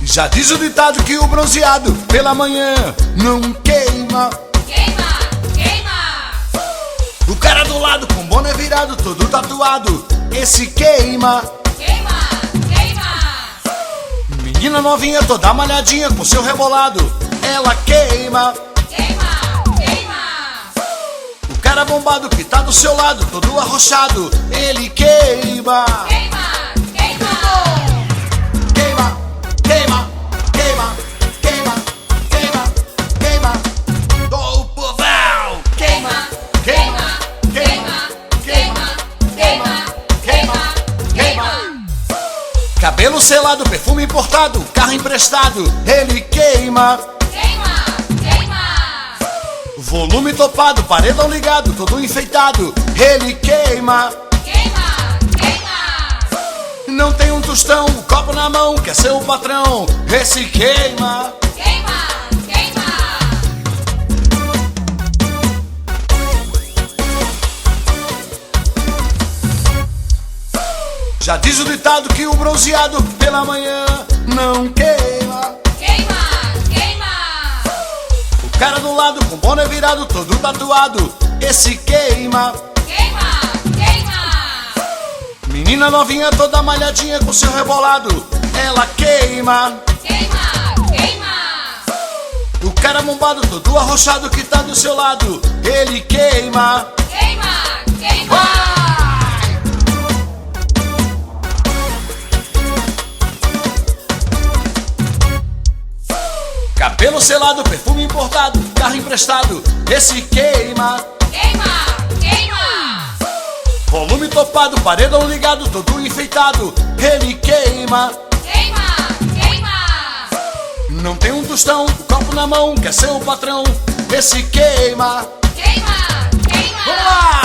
Já diz o ditado que o bronzeado pela manhã não queima. Queima, queima. O cara do lado com boné virado, todo tatuado, esse queima. Queima, queima. Menina novinha toda malhadinha com seu rebolado, ela queima. Queima, queima. O cara bombado que tá do seu lado, todo arrochado, ele queima. Queima, queima. Queima, queima, queima, queima, queima, queima do povão. Queima, Queima, queima, queima, queima, queima, queima. Cabelo selado, perfume importado, carro emprestado, ele queima. Queima, queima. Volume topado, paredão ligado, todo enfeitado, ele queima. Queima, queima. Não tem um tostão, um copo na mão, quer ser o patrão, esse queima. Queima, queima. Já diz o ditado que o bronzeado pela manhã não queima. Queima, queima. O cara do lado com boné virado, todo tatuado, esse queima. Queima, queima. Menina novinha toda malhadinha com seu rebolado, ela queima. Queima, queima. O cara bombado todo arrochado que tá do seu lado, ele queima. Queima, queima. Cabelo selado, perfume importado, carro emprestado, esse queima. Queima, queima. Volume topado, paredão ligado, todo enfeitado, ele queima. Queima, queima. Não tem um tostão, um copo na mão, quer ser o patrão, esse queima. Queima, queima. Vamos lá!